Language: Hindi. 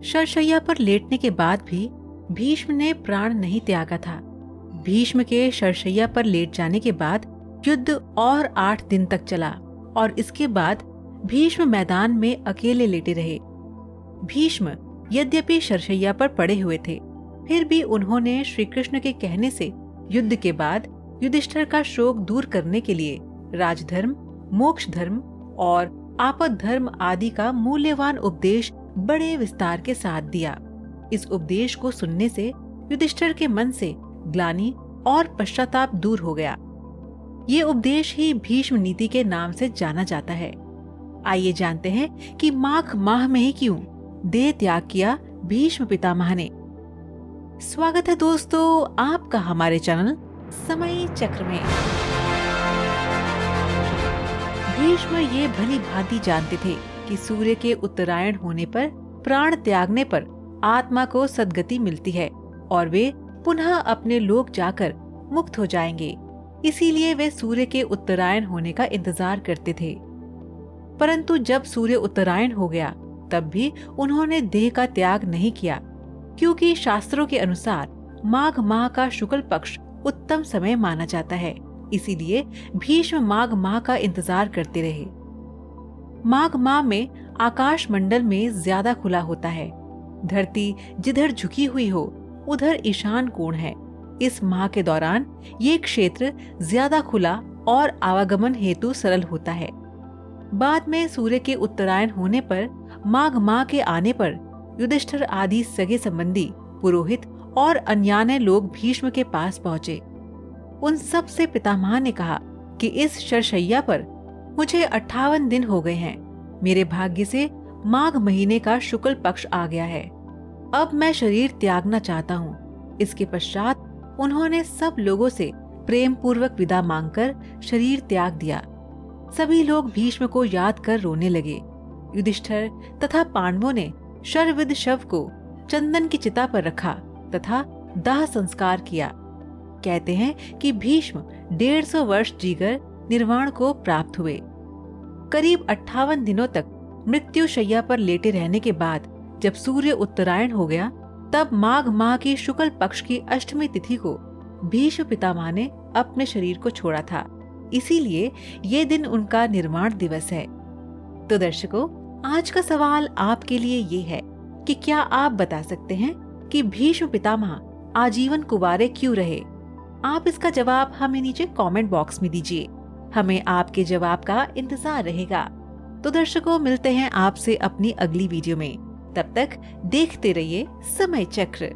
शरशय्या पर लेटने के बाद भी भीष्म ने प्राण नहीं त्यागा था। भीष्म के शरशय्या पर लेट जाने के बाद युद्ध और 8 दिन तक चला और इसके बाद भीष्म मैदान में अकेले लेटे रहे। भीष्म यद्यपि शरशय्या पर पड़े हुए थे, फिर भी उन्होंने श्री कृष्ण के कहने से युद्ध के बाद युधिष्ठिर का शोक दूर करने के लिए राजधर्म, मोक्ष धर्म और आपद धर्म आदि का मूल्यवान उपदेश बड़े विस्तार के साथ दिया। इस उपदेश को सुनने से युधिष्ठिर के मन से ग्लानि और पश्चाताप दूर हो गया। ये उपदेश ही भीष्म नीति के नाम से जाना जाता है। आइए जानते हैं कि माघ माह में ही क्यों देह त्याग किया भीष्म पितामह ने। स्वागत है दोस्तों आपका हमारे चैनल समय चक्र में। भीष्म ये भली भांति जानते थे कि सूर्य के उत्तरायण होने पर प्राण त्यागने पर आत्मा को सद्गति मिलती है और वे पुनः अपने लोक जाकर मुक्त हो जाएंगे। इसीलिए वे सूर्य के उत्तरायण होने का इंतजार करते थे। परंतु जब सूर्य उत्तरायण हो गया तब भी उन्होंने देह का त्याग नहीं किया, क्योंकि शास्त्रों के अनुसार माघ माह का शुक्ल पक्ष उत्तम समय माना जाता है। इसीलिए भीष्म माघ माह का इंतजार करते रहे। माघ माह में आकाश मंडल में ज्यादा खुला होता है। धरती जिधर झुकी हुई हो उधर ईशान कोण है। इस माह के दौरान ये क्षेत्र ज्यादा खुला और आवागमन हेतु सरल होता है। बाद में सूर्य के उत्तरायण होने पर माघ माह के आने पर युधिष्ठिर आदि सगे संबंधी, पुरोहित और अन्यान्य लोग भीष्म के पास पहुँचे। उन सब से पितामह ने कहा कि इस शरशय्या पर मुझे 58 दिन हो गए हैं। मेरे भाग्य से माघ महीने का शुक्ल पक्ष आ गया है। अब मैं शरीर त्यागना चाहता हूँ। इसके पश्चात उन्होंने सब लोगों से प्रेम पूर्वक विदा मांगकर शरीर त्याग दिया। सभी लोग भीष्म को याद कर रोने लगे। युधिष्ठिर तथा पांडवों ने शरविद शव को चंदन की चिता पर रखा तथा दाह संस्कार किया। कहते हैं कि भीष्म 150 वर्ष जीकर निर्वाण को प्राप्त हुए। करीब 58 दिनों तक मृत्यु शैया पर लेटे रहने के बाद जब सूर्य उत्तरायण हो गया तब माघ माह की शुक्ल पक्ष की अष्टमी तिथि को भीष्म पितामह ने अपने शरीर को छोड़ा था। इसीलिए ये दिन उनका निर्वाण दिवस है। तो दर्शकों, आज का सवाल आपके लिए ये है कि क्या आप बता सकते हैं कि भीष्म पितामह आजीवन कुंवारे क्यों रहे? आप इसका जवाब हमें नीचे कमेंट बॉक्स में दीजिए। हमें आपके जवाब का इंतजार रहेगा। तो दर्शकों, मिलते हैं आपसे अपनी अगली वीडियो में। तब तक देखते रहिए समय चक्र।